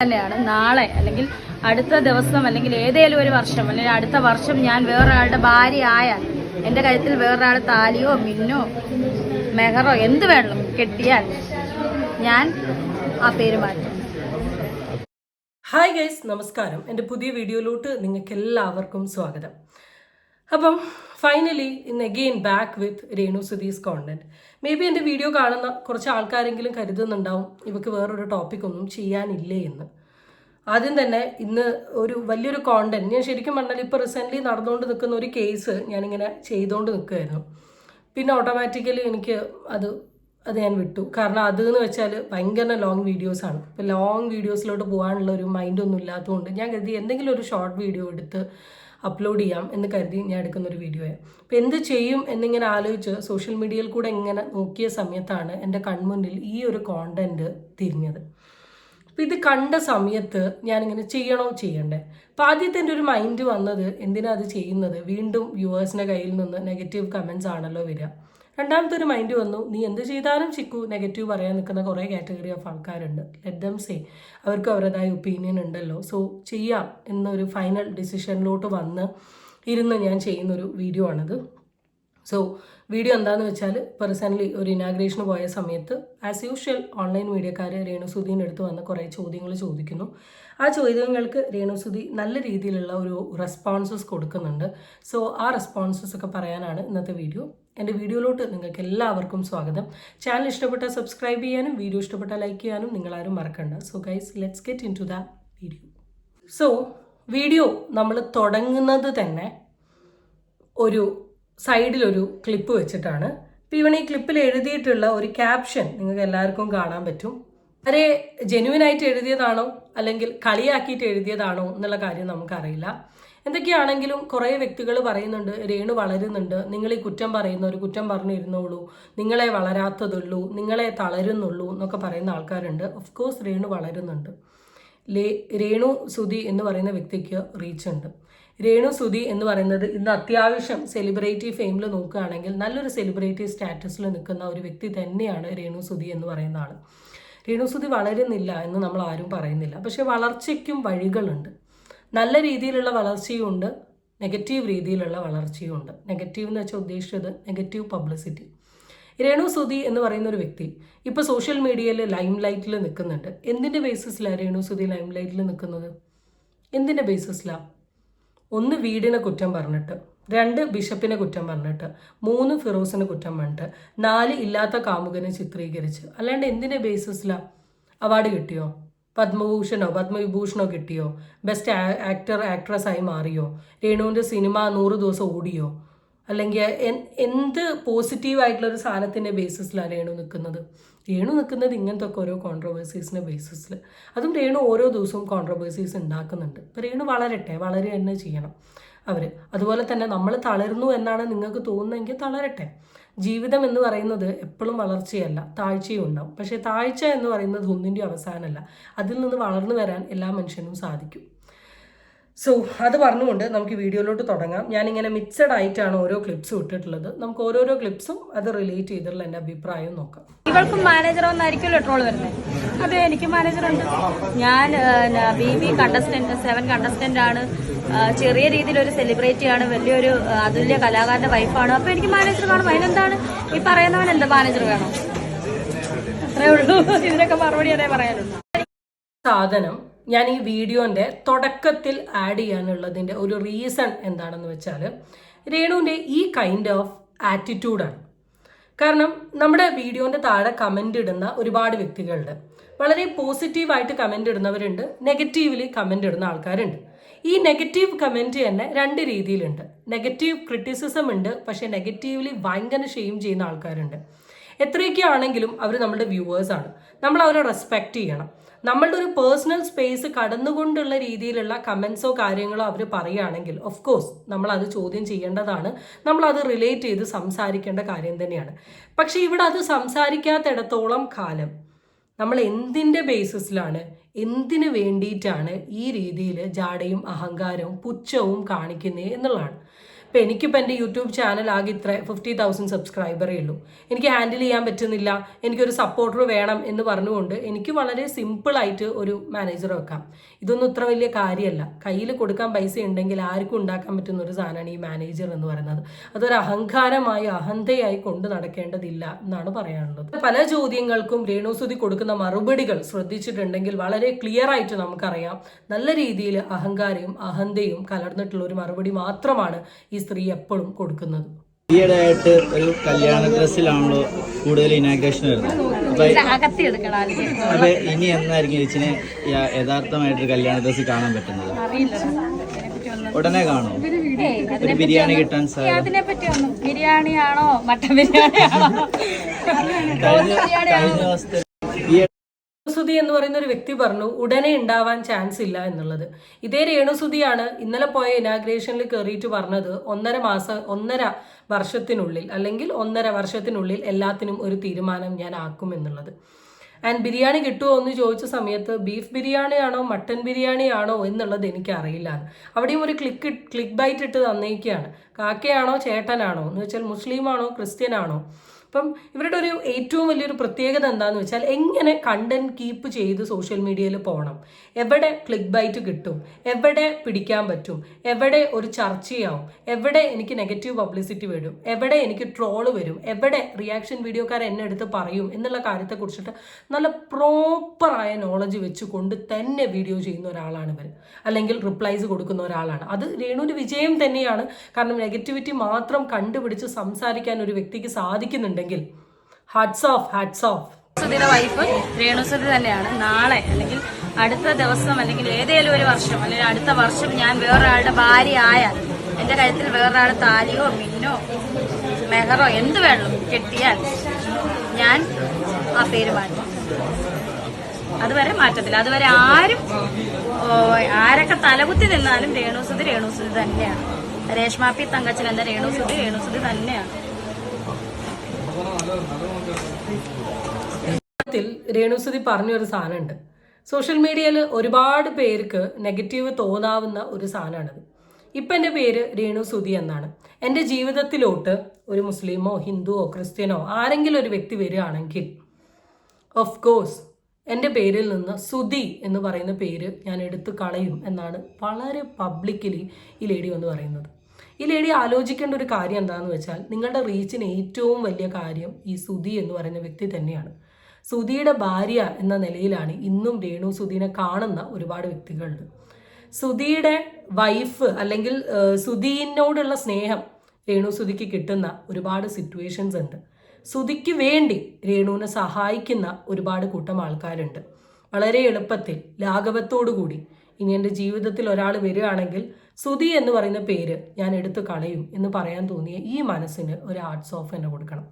തന്നെയാണ് നാളെ അല്ലെങ്കിൽ അടുത്ത ദിവസം അല്ലെങ്കിൽ ഏതേലും ഒരു വർഷം അല്ലെങ്കിൽ അടുത്ത വർഷം ഞാൻ വേറൊരാളുടെ ഭാര്യ ആയാൽ എൻ്റെ കഴുത്തിൽ വേറൊരാൾ താലിയോ മിന്നോ മെഹറോ എന്ത് വേണം കെട്ടിയാൽ ഞാൻ ആ പേര് മാറ്റും. ഹായ് ഗൈസ്, നമസ്കാരം. എൻ്റെ പുതിയ വീഡിയോയിലോട്ട് നിങ്ങൾക്ക് എല്ലാവർക്കും സ്വാഗതം. അപ്പം ഫൈനലി ഇന്ന് again back with Renu Sudhi's content. May be എൻ്റെ വീഡിയോ കാണുന്ന കുറച്ച് ആൾക്കാരെങ്കിലും കരുതുന്നുണ്ടാവും ഇവർക്ക് വേറൊരു ടോപ്പിക് ഒന്നും ചെയ്യാനില്ലേ എന്ന്. ആദ്യം തന്നെ ഇന്ന് ഒരു വലിയൊരു കോണ്ടന്റ് ഞാൻ ശരിക്കും പറഞ്ഞാൽ ഇപ്പോൾ റീസെൻ്റ്ലി നടന്നുകൊണ്ട് നിൽക്കുന്ന ഒരു കേസ് ഞാനിങ്ങനെ ചെയ്തുകൊണ്ട് നിൽക്കുമായിരുന്നു. പിന്നെ ഓട്ടോമാറ്റിക്കലി എനിക്ക് അത് ഞാൻ വിട്ടു. കാരണം അതെന്ന് വെച്ചാൽ ഭയങ്കര ലോങ് വീഡിയോസാണ്. ഇപ്പോൾ ലോങ് വീഡിയോസിലോട്ട് പോകാനുള്ള ഒരു മൈൻഡൊന്നും ഇല്ലാത്തതുകൊണ്ട് ഞാൻ കരുതി എന്തെങ്കിലും ഒരു ഷോർട്ട് വീഡിയോ എടുത്ത് അപ്ലോഡ് ചെയ്യാം എന്ന് കരുതി ഞാൻ എടുക്കുന്നൊരു വീഡിയോയാണ്. അപ്പോൾ എന്ത് ചെയ്യും എന്നിങ്ങനെ ആലോചിച്ച് സോഷ്യൽ മീഡിയയിൽ കൂടെ ഇങ്ങനെ നോക്കിയ സമയത്താണ് എൻ്റെ കൺമുന്നിൽ ഈ ഒരു കോണ്ടന്റ് തിരിഞ്ഞത്. അപ്പോൾ ഇത് കണ്ട സമയത്ത് ഞാനിങ്ങനെ ചെയ്യണോ ചെയ്യണ്ടേ? അപ്പോൾ ആദ്യത്തെ എൻ്റെ ഒരു മൈൻഡ് വന്നത് എന്തിനാ അത് ചെയ്യുന്നത്, വീണ്ടും വ്യൂവേഴ്സിൻ്റെ കയ്യിൽ നിന്ന് നെഗറ്റീവ് കമൻസ് ആണല്ലോ വരിക. രണ്ടാമത്തെ ഒരു മൈൻഡ് വന്നു, നീ എന്ത് ചെയ്താലും ചിക്കു നെഗറ്റീവ് പറയാൻ നിൽക്കുന്ന കുറേ കാറ്റഗറി ഓഫ് ആൾക്കാരുണ്ട്, ലെറ്റ് ദം സേ, അവർക്ക് അവരുടേതായ ഒപ്പീനിയൻ ഉണ്ടല്ലോ, സോ ചെയ്യാം എന്നൊരു ഫൈനൽ ഡിസിഷനിലോട്ട് വന്ന് ഇരുന്ന് ഞാൻ ചെയ്യുന്നൊരു വീഡിയോ ആണിത്. സോ വീഡിയോ എന്താണെന്ന് വെച്ചാൽ പേഴ്സണലി ഒരു ഇനാഗ്രേഷന് പോയ സമയത്ത് ആസ് യൂഷ്വൽ ഓൺലൈൻ മീഡിയക്കാർ രേണു സുധീൻ്റെ അടുത്ത് വന്ന് കുറേ ചോദ്യങ്ങൾ ചോദിക്കുന്നു. ആ ചോദ്യങ്ങൾക്ക് രേണു സുധി നല്ല രീതിയിലുള്ള ഒരു റെസ്പോൺസസ് കൊടുക്കുന്നുണ്ട്. സോ ആ റെസ്പോൺസസ് ഒക്കെ പറയാനാണ് ഇന്നത്തെ വീഡിയോ. എൻ്റെ വീഡിയോയിലോട്ട് നിങ്ങൾക്ക് എല്ലാവർക്കും സ്വാഗതം. ചാനൽ ഇഷ്ടപ്പെട്ടാൽ സബ്സ്ക്രൈബ് ചെയ്യാനും വീഡിയോ ഇഷ്ടപ്പെട്ടാൽ ലൈക്ക് ചെയ്യാനും നിങ്ങളാരും മറക്കണ്ട. So guys, let's get into the video. So video നമ്മൾ തുടങ്ങുന്നത് തന്നെ ഒരു സൈഡിലൊരു ക്ലിപ്പ് വെച്ചിട്ടാണ്. ഇപ്പോൾ ഇവൻ ഈ ക്ലിപ്പിൽ എഴുതിയിട്ടുള്ള ഒരു ക്യാപ്ഷൻ നിങ്ങൾക്ക് എല്ലാവർക്കും കാണാൻ പറ്റും. വളരെ ജെന്യുവനായിട്ട് എഴുതിയതാണോ അല്ലെങ്കിൽ കളിയാക്കിയിട്ട് എഴുതിയതാണോ എന്നുള്ള കാര്യം നമുക്കറിയില്ല. എന്തൊക്കെയാണെങ്കിലും കുറേ വ്യക്തികൾ പറയുന്നുണ്ട് രേണു വളരുന്നുണ്ട്, നിങ്ങൾ ഈ കുറ്റം പറയുന്നവർ കുറ്റം പറഞ്ഞിരുന്നോളൂ, നിങ്ങളെ വളരാത്തതുള്ളൂ, നിങ്ങളെ തളരുന്നുള്ളൂ എന്നൊക്കെ പറയുന്ന ആൾക്കാരുണ്ട്. ഓഫ് കോഴ്സ് രേണു വളരുന്നുണ്ട്. രേണു സുധി എന്ന് പറയുന്ന വ്യക്തിക്ക് റീച്ച് ഉണ്ട്. രേണു സുധി എന്ന് പറയുന്നത് ഇന്ന് അത്യാവശ്യം സെലിബ്രിറ്റി ഫെയിമിൽ നോക്കുകയാണെങ്കിൽ നല്ലൊരു സെലിബ്രിറ്റി സ്റ്റാറ്റസിൽ നിൽക്കുന്ന ഒരു വ്യക്തി തന്നെയാണ് രേണു സുധി എന്ന് പറയുന്ന ആൾ. രേണു സുധി വളരുന്നില്ല എന്ന് നമ്മൾ ആരും പറയുന്നില്ല, പക്ഷേ വളർച്ചയ്ക്കും വഴികളുണ്ട്. നല്ല രീതിയിലുള്ള വളർച്ചയും ഉണ്ട്, നെഗറ്റീവ് രീതിയിലുള്ള വളർച്ചയും ഉണ്ട്. നെഗറ്റീവ് എന്ന് വെച്ചാൽ ഉദ്ദേശിച്ചത് നെഗറ്റീവ് പബ്ലിസിറ്റി. രേണു സുധി എന്ന് പറയുന്ന ഒരു വ്യക്തി ഇപ്പോൾ സോഷ്യൽ മീഡിയയിൽ ലൈം ലൈറ്റിൽ നിൽക്കുന്നുണ്ട്. എന്തിൻ്റെ ബേസിസിലാണ് രേണു സുധി ലൈം ലൈറ്റിൽ നിൽക്കുന്നത്? എന്തിൻ്റെ ബേസിസിലാണ്? 1 വീടിനെ കുറ്റം പറഞ്ഞിട്ട്, 2 ബിഷപ്പിനെ കുറ്റം പറഞ്ഞിട്ട്, 3 ഫിറോസിനെ കുറ്റം പറഞ്ഞിട്ട്, 4 ഇല്ലാത്ത കാമുകനെ ചിത്രീകരിച്ച്. അല്ലാണ്ട് എന്തിൻ്റെ ബേസിസിലാണ്? അവാർഡ് കിട്ടിയോ? പത്മഭൂഷണോ പത്മവിഭൂഷണോ കിട്ടിയോ? ബെസ്റ്റ് ആക്ടർ ആക്ട്രസ്സായി മാറിയോ? രേണുവിൻ്റെ സിനിമ 100 ദിവസം ഓടിയോ? അല്ലെങ്കിൽ എന്ത് പോസിറ്റീവായിട്ടുള്ളൊരു സാധനത്തിൻ്റെ ബേസിസിലാണ് രേണു നിൽക്കുന്നത്? രേണു നിൽക്കുന്നത് ഇങ്ങനത്തെ ഒക്കെ ഓരോ കോൺട്രവേഴ്സീസിൻ്റെ ബേസിസിൽ. അതും രേണു ഓരോ ദിവസവും കോൺട്രവേഴ്സീസ് ഉണ്ടാക്കുന്നുണ്ട്. അപ്പോൾ രേണു വളരട്ടെ, വളരുക തന്നെ ചെയ്യണം അവർ. അതുപോലെ തന്നെ നമ്മൾ തളർന്നു എന്നാണ് നിങ്ങൾക്ക് തോന്നുന്നതെങ്കിൽ തളരട്ടെ. ജീവിതം എന്ന് പറയുന്നത് എപ്പോഴും വളർച്ചയല്ല, താഴ്ചയും ഉണ്ടാവും. പക്ഷേ താഴ്ച എന്ന് പറയുന്നത് ഒന്നിൻ്റെ അവസാനമല്ല. അതിൽ നിന്ന് വളർന്നു വരാൻ എല്ലാ മനുഷ്യനും സാധിക്കും. സോ അത് പറഞ്ഞുകൊണ്ട് നമുക്ക് വീഡിയോയിലോട്ട് തുടങ്ങാം. ഞാനിങ്ങനെ മിക്സഡ് ആയിട്ടാണ് ഓരോ ക്ലിപ്സും ഇട്ടിട്ടുള്ളത്. നമുക്ക് ഓരോരോ ക്ലിപ്സും അത് റിലേറ്റ് ചെയ്തിട്ടുള്ള എൻ്റെ അഭിപ്രായം നോക്കാം. ഇവൾക്കും മാനേജർ ഒന്നായിരിക്കുമല്ലോ ട്രോൾ വരുന്നത്. അതെ, എനിക്ക് മാനേജറുണ്ട്. ഞാൻ BB കണ്ടസ്റ്റന്റ് 7 കണ്ടസ്റ്റന്റ് ആണ്. ചെറിയ രീതിയിലൊരു സെലിബ്രിറ്റിയാണ്, വലിയൊരു അതുല്യ കലാകാരന്റെ വൈഫാണ്. അപ്പൊ എനിക്ക് മാനേജർ കാണും. അതിനെന്താണ് ഈ പറയുന്നവൻ എന്താ മാനേജർ വേണം? അത്രേ ഉള്ളൂ. ഇതിനൊക്കെ മറുപടി അതേ പറയാനുള്ളൂ. സാധനം ഞാൻ ഈ വീഡിയോൻ്റെ തുടക്കത്തിൽ ആഡ് ചെയ്യാനുള്ളതിൻ്റെ ഒരു റീസൺ എന്താണെന്ന് വെച്ചാൽ രേണുവിൻ്റെ ഈ കൈൻഡ് ഓഫ് ആറ്റിറ്റ്യൂഡാണ്. കാരണം നമ്മുടെ വീഡിയോൻ്റെ താഴെ കമൻ്റ് ഇടുന്ന ഒരുപാട് വ്യക്തികളുണ്ട്. വളരെ പോസിറ്റീവായിട്ട് കമൻ്റ് ഇടുന്നവരുണ്ട്, നെഗറ്റീവ്ലി കമൻ്റ് ഇടുന്ന ആൾക്കാരുണ്ട്. ഈ നെഗറ്റീവ് കമൻറ്റ് തന്നെ 2 രീതിയിലുണ്ട്. നെഗറ്റീവ് ക്രിറ്റിസിസം ഉണ്ട്, പക്ഷേ നെഗറ്റീവ്ലി ഭയങ്കര ഷെയിം ചെയ്യുന്ന ആൾക്കാരുണ്ട്. എത്രയൊക്കെ ആണെങ്കിലും അവർ നമ്മുടെ വ്യൂവേഴ്സാണ്, നമ്മൾ അവരെ റെസ്പെക്റ്റ് ചെയ്യണം. നമ്മളുടെ ഒരു പേഴ്സണൽ സ്പേസ് കടന്നുകൊണ്ടുള്ള രീതിയിലുള്ള കമൻസോ കാര്യങ്ങളോ അവർ പറയുകയാണെങ്കിൽ ഓഫ് കോഴ്സ് നമ്മളത് ചോദ്യം ചെയ്യേണ്ടതാണ്, നമ്മളത് റിലേറ്റ് ചെയ്ത് സംസാരിക്കേണ്ട കാര്യം തന്നെയാണ്. പക്ഷേ ഇവിടെ അത് സംസാരിക്കാത്തിടത്തോളം കാലം നമ്മൾ എന്തിൻ്റെ ബേസിസിലാണ്, എന്തിനു വേണ്ടിയിട്ടാണ് ഈ രീതിയിൽ ജാടയും അഹങ്കാരവും പുച്ഛവും കാണിക്കുന്നത് എന്നുള്ളതാണ്. ഇപ്പം എനിക്കിപ്പോൾ എൻ്റെ യൂട്യൂബ് ചാനൽ ആകെ ഇത്ര 50,000 സബ്സ്ക്രൈബറേ ഉള്ളൂ. എനിക്ക് ഹാൻഡിൽ ചെയ്യാൻ പറ്റുന്നില്ല, എനിക്കൊരു സപ്പോർട്ടർ വേണം എന്ന് പറഞ്ഞുകൊണ്ട് എനിക്ക് വളരെ സിമ്പിളായിട്ട് ഒരു മാനേജർ വെക്കാം. ഇതൊന്നും ഇത്ര വലിയ കാര്യമല്ല. കയ്യിൽ കൊടുക്കാൻ പൈസ ഉണ്ടെങ്കിൽ ആർക്കും ഉണ്ടാക്കാൻ പറ്റുന്ന ഒരു സാധനമാണ് ഈ മാനേജർ എന്ന് പറയുന്നത്. അതൊരു അഹങ്കാരമായി അഹന്തയായി കൊണ്ട് നടക്കേണ്ടതില്ല എന്നാണ് പറയാനുള്ളത്. പല ചോദ്യങ്ങൾക്കും രേണുസുതി കൊടുക്കുന്ന മറുപടികൾ ശ്രദ്ധിച്ചിട്ടുണ്ടെങ്കിൽ വളരെ ക്ലിയർ ആയിട്ട് നമുക്കറിയാം, നല്ല രീതിയിൽ അഹങ്കാരവും അഹന്തയും കലർന്നിട്ടുള്ള ഒരു മറുപടി മാത്രമാണ് ഈ സ്ത്രീ എപ്പോഴും കൊടുക്കുന്നത്. ഈയിടെ ആയിട്ട് ഒരു കല്യാണ ഡ്രസ്സിലാണല്ലോ കൂടുതൽ ഇനാഗ്രേഷൻ വരുന്നത്. അപ്പൊ ഇനി എന്നായിരിക്കും ചേച്ചിനെ യഥാർത്ഥമായിട്ടൊരു കല്യാണ ഡ്രസ്സിൽ കാണാൻ പറ്റുന്നത്? ഉടനെ കാണോ? ഒരു ബിരിയാണി കിട്ടാൻ അതിനെ പറ്റിയൊന്നും, ബിരിയാണിയാണോ മട്ടൻ ബിരിയാണിയാണോ? കഴിഞ്ഞ ദിവസത്തെ രേണുസുതി എന്ന് പറയുന്ന ഒരു വ്യക്തി പറഞ്ഞു ഉടനെ ഉണ്ടാവാൻ ചാൻസ് ഇല്ല എന്നുള്ളത്. ഇതേ രേണുസുതിയാണ് ഇന്നലെ പോയ ഇനാഗ്രേഷനിൽ കയറിയിട്ട് പറഞ്ഞത് 1.5 വർഷത്തിനുള്ളിൽ അല്ലെങ്കിൽ 1.5 വർഷത്തിനുള്ളിൽ എല്ലാത്തിനും ഒരു തീരുമാനം ഞാൻ ആക്കും എന്നുള്ളത്. ആൻഡ് ബിരിയാണി കിട്ടുമോ എന്ന് ചോദിച്ച സമയത്ത് ബീഫ് ബിരിയാണിയാണോ മട്ടൻ ബിരിയാണിയാണോ എന്നുള്ളത് എനിക്കറിയില്ല. അവിടെയും ഒരു ക്ലിക്ക് ബൈറ്റ് ഇട്ട് തന്നേക്കാണ്. കാക്കയാണോ ചേട്ടനാണോ എന്ന് വെച്ചാൽ മുസ്ലിമാണോ ക്രിസ്ത്യനാണോ. അപ്പം ഇവരുടെ ഒരു ഏറ്റവും വലിയൊരു പ്രത്യേകത എന്താണെന്ന് വെച്ചാൽ എങ്ങനെ കണ്ടന്റ് കീപ്പ് ചെയ്ത് സോഷ്യൽ മീഡിയയിൽ പോകണം, എവിടെ ക്ലിക്ക് ബൈറ്റ് കിട്ടും, എവിടെ പിടിക്കാൻ പറ്റും, എവിടെ ഒരു ചർച്ചയാവും, എവിടെ എനിക്ക് നെഗറ്റീവ് പബ്ലിസിറ്റി വരും, എവിടെ എനിക്ക് ട്രോള് വരും, എവിടെ റിയാക്ഷൻ വീഡിയോക്കാർ എന്നെ എടുത്ത് പറയും എന്നുള്ള കാര്യത്തെക്കുറിച്ചിട്ട് നല്ല പ്രോപ്പറായ നോളജ് വെച്ചുകൊണ്ട് തന്നെ വീഡിയോ ചെയ്യുന്ന ഒരാളാണ് ഇവർ, അല്ലെങ്കിൽ റിപ്ലൈസ് കൊടുക്കുന്ന ഒരാളാണ്. അത് രേണുവിൻ്റെ വിജയം തന്നെയാണ്. കാരണം നെഗറ്റിവിറ്റി മാത്രം കണ്ടുപിടിച്ച് സംസാരിക്കാൻ ഒരു വ്യക്തിക്ക് സാധിക്കുന്നുണ്ട്. Hats off. സുധിയുടെ വൈഫ് രേണുസുധി തന്നെയാണ്. നാളെ അല്ലെങ്കിൽ അടുത്ത ദിവസം അല്ലെങ്കിൽ ഏതെങ്കിലും ഒരു വർഷം അല്ലെങ്കിൽ അടുത്ത വർഷം ഞാൻ വേറൊരാളുടെ ഭാര്യ ആയാൽ എന്റെ കഴുത്തിൽ വേറൊരാളുടെ താലിയോ മിന്നോ മെഹറോ എന്ത് വേണം കെട്ടിയാൽ ഞാൻ ആ പേര് മാറ്റും. അതുവരെ മാറ്റത്തില്ല. അതുവരെ ആരൊക്കെ തലകുത്തി നിന്നാലും രേണുസുധി തന്നെയാണ്. രേഷ്മാപ്പി തങ്കച്ചൻ എന്ന രേണുസുധി തന്നെയാണ്. രേണുസുതി പറഞ്ഞൊരു സാധനമുണ്ട്. സോഷ്യൽ മീഡിയയിൽ ഒരുപാട് പേർക്ക് നെഗറ്റീവ് തോന്നാവുന്ന ഒരു സാധനമാണത്. ഇപ്പം എൻ്റെ പേര് രേണുസുതി എന്നാണ്. എൻ്റെ ജീവിതത്തിലോട്ട് ഒരു മുസ്ലിമോ ഹിന്ദുവോ ക്രിസ്ത്യനോ ആരെങ്കിലും ഒരു വ്യക്തി വരികയാണെങ്കിൽ ഓഫ് കോഴ്സ് എൻ്റെ പേരിൽ നിന്ന് സുധി എന്ന് പറയുന്ന പേര് ഞാൻ എടുത്തു കളയും എന്നാണ് വളരെ പബ്ലിക്കലി ഈ ലേഡി വന്ന് പറയുന്നത്. ഈ ലേഡി ആലോചിക്കേണ്ട ഒരു കാര്യം എന്താണെന്ന് വെച്ചാൽ നിങ്ങളുടെ റീച്ചിന് ഏറ്റവും വലിയ കാര്യം ഈ സുധി എന്ന് പറയുന്ന വ്യക്തി തന്നെയാണ്. സുധിയുടെ ഭാര്യ എന്ന നിലയിലാണ് ഇന്നും രേണുസുതിനെ കാണുന്ന ഒരുപാട് വ്യക്തികളുണ്ട്. സുധിയുടെ വൈഫ് അല്ലെങ്കിൽ സുധിനോടുള്ള സ്നേഹം രേണുസുതിക്ക് കിട്ടുന്ന ഒരുപാട് സിറ്റുവേഷൻസ് ഉണ്ട്. സുധിക്ക് വേണ്ടി രേണുവിനെ സഹായിക്കുന്ന ഒരുപാട് കൂട്ടം ആൾക്കാരുണ്ട്. വളരെ എളുപ്പത്തിൽ ലാഘവത്തോടു കൂടി ഇനി എൻ്റെ ജീവിതത്തിൽ ഒരാൾ വരികയാണെങ്കിൽ സുധി എന്ന് പറയുന്ന പേര് ഞാൻ എടുത്തു കളയും എന്ന് പറയാൻ തോന്നിയ ഈ മനസ്സിന് ഒരു ഹാറ്റ്സ് ഓഫ് തന്നെ കൊടുക്കണം.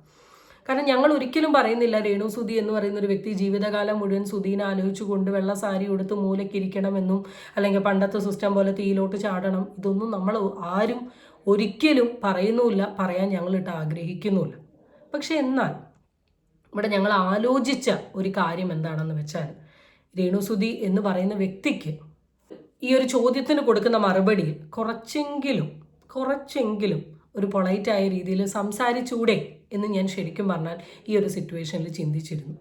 കാരണം ഞങ്ങൾ ഒരിക്കലും പറയുന്നില്ല രേണുസുതി എന്ന് പറയുന്ന ഒരു വ്യക്തി ജീവിതകാലം മുഴുവൻ സുധീനെ ആലോചിച്ചുകൊണ്ട് വെള്ള സാരി എടുത്ത് മൂലക്കിരിക്കണമെന്നും അല്ലെങ്കിൽ പണ്ടത്തെ സിസ്റ്റം പോലെ തീയിലോട്ട് ചാടണം, ഇതൊന്നും നമ്മൾ ആരും ഒരിക്കലും പറയുന്നുമില്ല, പറയാൻ ഞങ്ങളിട്ട് ആഗ്രഹിക്കുന്നുമില്ല. പക്ഷെ എന്നാൽ ഇവിടെ ഞങ്ങൾ ആലോചിച്ച ഒരു കാര്യം എന്താണെന്ന് വെച്ചാൽ രേണുസുതി എന്ന് പറയുന്ന വ്യക്തിക്ക് ഈ ഒരു ചോദ്യത്തിന് കൊടുക്കുന്ന മറുപടിയിൽ കുറച്ചെങ്കിലും ഒരു പൊളൈറ്റായ രീതിയിൽ സംസാരിച്ചൂടെ എന്ന് ഞാൻ ശരിക്കും പറഞ്ഞാൽ ഈ ഒരു സിറ്റുവേഷനിൽ ചിന്തിച്ചിരുന്നു.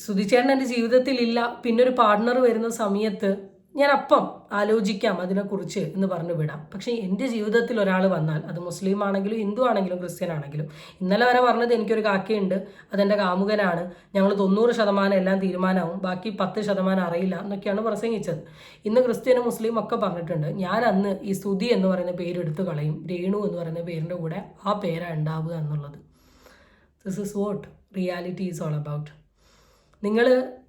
സുധിച്ചേട്ടൻ എൻ്റെ ജീവിതത്തിലില്ല, പിന്നൊരു പാർട്ട്ണർ വരുന്ന സമയത്ത് ഞാൻ അപ്പം ആലോചിക്കാം അതിനെക്കുറിച്ച് എന്ന് പറഞ്ഞു വിടാം. പക്ഷേ എൻ്റെ ജീവിതത്തിൽ ഒരാൾ വന്നാൽ അത് മുസ്ലിം ആണെങ്കിലും ഹിന്ദു ആണെങ്കിലും ക്രിസ്ത്യൻ ആണെങ്കിലും, ഇന്നലെ വരെ പറഞ്ഞത് എനിക്കൊരു കാക്കയുണ്ട്, അതെൻ്റെ കാമുകനാണ്, ഞങ്ങൾ 90% എല്ലാം തീരുമാനമാവും, ബാക്കി 10% അറിയില്ല എന്നൊക്കെയാണ് പ്രസംഗിച്ചത്. ഇന്ന് ക്രിസ്ത്യനും മുസ്ലിം ഒക്കെ പറഞ്ഞിട്ടുണ്ട്. ഞാൻ അന്ന് ഈ സുധി എന്ന് പറയുന്ന പേരെടുത്ത് കളയും, രേണു എന്ന് പറയുന്ന പേരിൻ്റെ കൂടെ ആ പേരാണ് ഉണ്ടാവുക എന്നുള്ളത്. This is what reality is all about. നിങ്ങൾ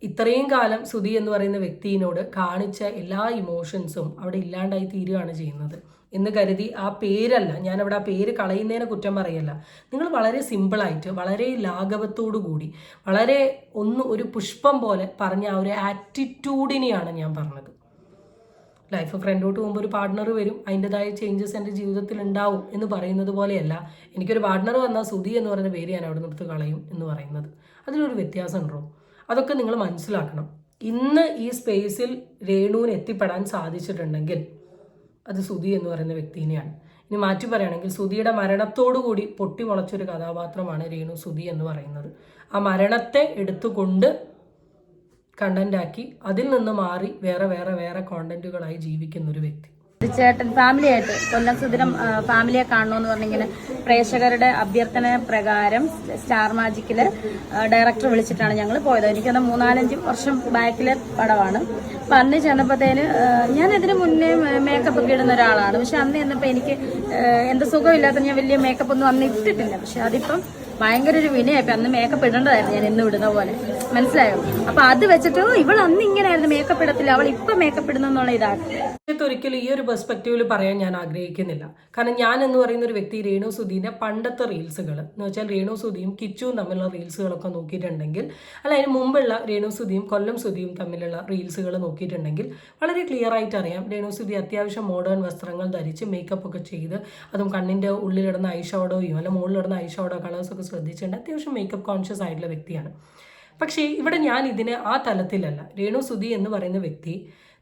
ഇത്രയും കാലം സുധി എന്ന് പറയുന്ന വ്യക്തിയോട് കാണിച്ച എല്ലാ ഇമോഷൻസും അവിടെ ഇല്ലാണ്ടായി തീരുകയാണ് ചെയ്യുന്നത് എന്ന് കരുതി ആ പേരല്ല, ഞാനവിടെ ആ പേര് കളയുന്നതിനെ കുറ്റം പറയല്ല. നിങ്ങൾ വളരെ സിമ്പിളായിട്ട് വളരെ ലാഘവത്തോടു കൂടി വളരെ ഒരു പുഷ്പം പോലെ പറഞ്ഞ ആ ഒരു ആറ്റിറ്റ്യൂഡിനെയാണ് ഞാൻ പറഞ്ഞത്. ലൈഫ് ഫ്രണ്ടോട്ട് പോകുമ്പോൾ ഒരു പാർട്ട്ണർ വരും, അതിൻ്റെതായ ചേഞ്ചസ് എൻ്റെ ജീവിതത്തിൽ ഉണ്ടാവും എന്ന് പറയുന്നത് പോലെയല്ല എനിക്കൊരു പാർട്ട്ണർ വന്നാൽ സുധി എന്ന് പറയുന്ന പേര് ഞാൻ അവിടെ നിർത്ത് കളയും എന്ന് പറയുന്നത്. അതിലൊരു വ്യത്യാസം ഉണ്ടോ? അതൊക്കെ നിങ്ങൾ മനസ്സിലാക്കണം. ഇന്ന് ഈ സ്പേസിൽ രേണുവിന് എത്തിപ്പെടാൻ സാധിച്ചിട്ടുണ്ടെങ്കിൽ അത് സുധി എന്ന് പറയുന്ന വ്യക്തിനെയാണ്. ഇനി മാറ്റി പറയുകയാണെങ്കിൽ സുധിയുടെ മരണത്തോടുകൂടി പൊട്ടിമുളച്ചൊരു കഥാപാത്രമാണ് രേണു സുധി എന്ന് പറയുന്നത്. ആ മരണത്തെ എടുത്തുകൊണ്ട് കണ്ടന്റാക്കി അതിൽ നിന്ന് മാറി വേറെ വേറെ വേറെ കോണ്ടന്റുകളായി ജീവിക്കുന്ന ഒരു വ്യക്തി. ചേട്ടൻ ഫാമിലിയായിട്ട് കൊല്ലം സുദിനം ഫാമിലിയെ കാണണമെന്ന് പറഞ്ഞിങ്ങനെ പ്രേക്ഷകരുടെ അഭ്യർത്ഥന പ്രകാരം സ്റ്റാർ മാജിക്കില് ഡയറക്ടർ വിളിച്ചിട്ടാണ് ഞങ്ങൾ പോയത്. എനിക്കൊന്ന് 3-4 വർഷം ബാക്കിലെ പടമാണ്. അപ്പം അന്ന് ചെന്നപ്പോഴത്തേന് ഞാൻ ഇതിന് മുന്നേ മേക്കപ്പ് ഒക്കെ ഇടുന്ന ഒരാളാണ്. പക്ഷെ അന്ന് ചെന്നപ്പോൾ എനിക്ക് എന്താ സുഖമില്ലാത്ത ഞാൻ വലിയ മേക്കപ്പ് ഒന്നും അന്ന് ഇട്ടിട്ടില്ല. പക്ഷെ അതിപ്പം ഭയങ്കര ഒരു വിനയായി. അന്ന് മേക്കപ്പ് ഇടേണ്ടതായിരുന്നു ഞാൻ ഇന്ന് ഇടുന്ന പോലെ, മനസ്സിലായോ? അപ്പൊ അത് വെച്ചിട്ട് ഇവൾ അന്ന് ഇങ്ങനെയായിരുന്നു മേക്കപ്പ് ഇടത്തില്ല, അവൾ ഇപ്പൊ മേക്കപ്പ് ഇടുന്നുള്ള ഇതാണ്. ഒരിക്കലും ഈ ഒരു പെർസ്പെക്റ്റീവിൽ പറയാൻ ഞാൻ ആഗ്രഹിക്കുന്നില്ല. കാരണം ഞാൻ എന്ന് പറയുന്ന ഒരു വ്യക്തി രേണു സുധീന്റെ പണ്ടത്തെ റീൽസുകൾ എന്ന് വെച്ചാൽ രേണു സുധിയും കിച്ചുവും തമ്മിലുള്ള റീൽസുകളൊക്കെ നോക്കിയിട്ടുണ്ടെങ്കിൽ, അല്ല അതിന് മുമ്പുള്ള രേണു സുധിയും കൊല്ലം സുധിയും തമ്മിലുള്ള റീൽസുകൾ നോക്കിയിട്ടുണ്ടെങ്കിൽ വളരെ ക്ലിയർ ആയിട്ട് അറിയാം രേണു സുധി അത്യാവശ്യം മോഡേൺ വസ്ത്രങ്ങൾ ധരിച്ച് മേക്കപ്പ് ഒക്കെ ചെയ്ത്, അതും കണ്ണിന്റെ ഉള്ളിലിടുന്ന ഐഷാഡോയും അല്ല മുകളിലിടുന്ന ഐഷാഡോ കളേഴ്സൊക്കെ ശ്രദ്ധിച്ചിട്ടുണ്ട്. അത്യാവശ്യം മേക്കപ്പ് കോൺഷ്യസ് ആയിട്ടുള്ള വ്യക്തിയാണ്. പക്ഷേ ഇവിടെ ഞാൻ ഇതിനെ ആ തലത്തിലല്ല. രേണു സുധി എന്ന് പറയുന്ന വ്യക്തി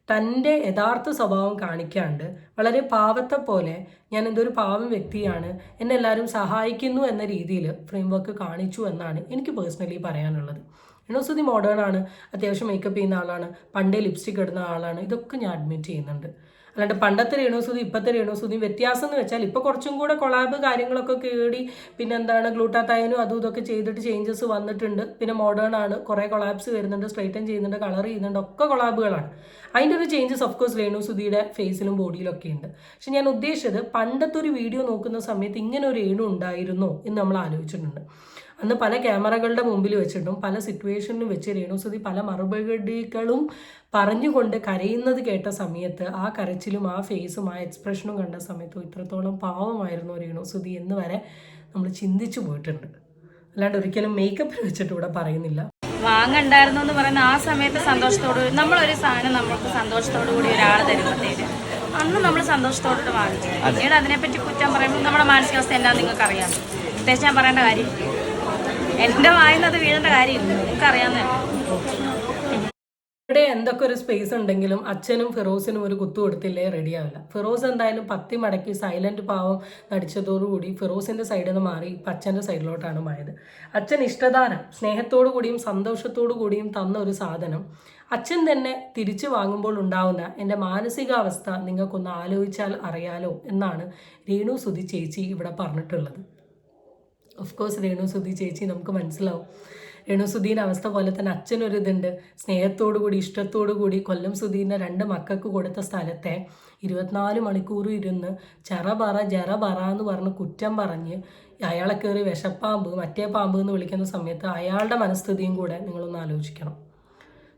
തൻ്റെ യഥാർത്ഥ സ്വഭാവം കാണിക്കാണ്ട് വളരെ പാവത്തെ പോലെ ഞാൻ എന്തൊരു പാവം വ്യക്തിയാണ്, എന്നെ എല്ലാവരും സഹായിക്കുന്നു എന്ന രീതിയിൽ ഫ്രെയിം വർക്ക് കാണിച്ചു എന്നാണ് എനിക്ക് പേഴ്സണലി പറയാനുള്ളത്. രേണു സുധി മോഡേൺ ആണ്, അത്യാവശ്യം മേക്കപ്പ് ചെയ്യുന്ന ആളാണ്, പണ്ടേ ലിപ്സ്റ്റിക് ഇടുന്ന ആളാണ്, ഇതൊക്കെ ഞാൻ അഡ്മിറ്റ് ചെയ്യുന്നുണ്ട്. അല്ലാണ്ട് പണ്ടത്തെ രേണു സുധി ഇപ്പോഴത്തെ രേണു സുധി വ്യത്യാസം എന്ന് വെച്ചാൽ ഇപ്പോൾ കുറച്ചും കൂടെ കൊളാബ് കാര്യങ്ങളൊക്കെ കേടി, പിന്നെ എന്താണ് ഗ്ലൂട്ടാത്തയനും അതും ഇതൊക്കെ ചെയ്തിട്ട് ചേഞ്ചസ് വന്നിട്ടുണ്ട്. പിന്നെ മോഡേൺ ആണ്, കുറേ കൊളാബ്സ് വരുന്നുണ്ട്, സ്ട്രൈറ്റൻ ചെയ്യുന്നുണ്ട്, കളർ ചെയ്യുന്നുണ്ട്, ഒക്കെ കൊളാബുകളാണ്. അതിൻ്റെ ഒരു ചേഞ്ചസ് ഓഫ് കോഴ്സ് രേണു സുധിയുടെ ഫേസിലും ബോഡിയിലും ഒക്കെ ഉണ്ട്. പക്ഷെ ഞാൻ ഉദ്ദേശിച്ചത് പണ്ടത്തെ ഒരു വീഡിയോ നോക്കുന്ന സമയത്ത് ഇങ്ങനെ ഒരു രേണു ഉണ്ടായിരുന്നോ എന്ന് നമ്മൾ ആലോചിച്ചിട്ടുണ്ട്. അന്ന് പല ക്യാമറകളുടെ മുമ്പിൽ വെച്ചിട്ടും പല സിറ്റുവേഷനിലും വെച്ച് രേണു സുധി പല മറുപടികളും പറഞ്ഞുകൊണ്ട് കരയുന്നത് കേട്ട സമയത്ത് ആ കരച്ചിലും ആ ഫേസും ആ എക്സ്പ്രഷനും കണ്ട സമയത്തും ഇത്രത്തോളം പാവമായിരുന്നു രേണു സുധി എന്ന് വരെ നമ്മൾ ചിന്തിച്ചു പോയിട്ടുണ്ട്. അല്ലാണ്ട് ഒരിക്കലും മേക്കപ്പിൽ വെച്ചിട്ട് ഇവിടെ പറയുന്നില്ല. വാങ്ങണ്ടായിരുന്നു എന്ന് പറയുന്ന ആ സമയത്ത് സന്തോഷത്തോട് നമ്മളൊരു സാധനം നമ്മൾക്ക് സന്തോഷത്തോടു കൂടി ഒരാൾ തരുമ്പോഴത്തേക്ക് അന്ന് നമ്മൾ സന്തോഷത്തോടെ വാങ്ങിച്ചു. പിന്നീട് അതിനെപ്പറ്റി കുറ്റം പറയുമ്പോൾ നമ്മുടെ മാനസികാവസ്ഥ എന്താണെന്ന് നിങ്ങൾക്ക് അറിയാം. പ്രത്യേകിച്ച് ഞാൻ പറയേണ്ട കാര്യം എൻ്റെ വായുന്നത് വീഴേണ്ട കാര്യമില്ല, നിങ്ങൾക്കറിയാവുന്നതല്ലേ. ഇവിടെ എന്തൊക്കെ ഒരു സ്പേസ് ഉണ്ടെങ്കിലും അച്ഛനും ഫിറോസിനും ഒരു കുത്തു കൊടുത്തില്ലേ റെഡിയാവില്ല. ഫിറോസ് എന്തായാലും പത്തി മടക്കി സൈലന്റ് പാവം നടിച്ചതോടുകൂടി ഫിറോസിന്റെ സൈഡിൽ നിന്ന് മാറി ഇപ്പം അച്ഛൻ്റെ സൈഡിലോട്ടാണ് മായത്. അച്ഛൻ ഇഷ്ടദാനം സ്നേഹത്തോടു കൂടിയും സന്തോഷത്തോടു കൂടിയും തന്ന ഒരു സാധനം അച്ഛൻ തന്നെ തിരിച്ചു വാങ്ങുമ്പോൾ ഉണ്ടാവുന്ന എൻ്റെ മാനസികാവസ്ഥ നിങ്ങൾക്കൊന്ന് ആലോചിച്ചാൽ അറിയാലോ എന്നാണ് രേണു സുധി ചേച്ചി ഇവിടെ പറഞ്ഞിട്ടുള്ളത്. ഓഫ് കോഴ്സ് രേണു സുധി ചേച്ചി നമുക്ക് മനസ്സിലാവും. രേണു സുധീൻ്റെ അവസ്ഥ പോലെ തന്നെ അച്ഛനൊരിതുണ്ട്. സ്നേഹത്തോടു കൂടി ഇഷ്ടത്തോടു കൂടി കൊല്ലം സുധീൻ്റെ 2 മക്കൾക്ക് കൊടുത്ത സ്ഥലത്തെ 24 മണിക്കൂർ ഇരുന്ന് ചെറ എന്ന് പറഞ്ഞ് കുറ്റം പറഞ്ഞ് അയാളെ കയറി വിഷപ്പാമ്പ് മറ്റേ പാമ്പ് എന്ന് വിളിക്കുന്ന സമയത്ത് അയാളുടെ മനസ്ഥിതിയും കൂടെ നിങ്ങളൊന്ന് ആലോചിക്കണം.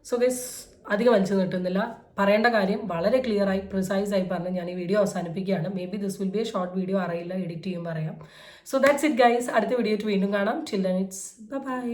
സോ ഗൈസ് അധികം വലിച്ചു നീട്ടുന്നില്ല. പറയേണ്ട കാര്യം വളരെ ക്ലിയറായി പ്രിസൈസായി പറഞ്ഞ് ഞാൻ ഈ വീഡിയോ അവസാനിപ്പിക്കുകയാണ്. Maybe this will be a short video, അറിയില്ല, എഡിറ്റ് ചെയ്യുമ്പോൾ പറയാം. So that's it guys. അടുത്ത വീഡിയോ വീണ്ടും കാണാം. Till then it's by.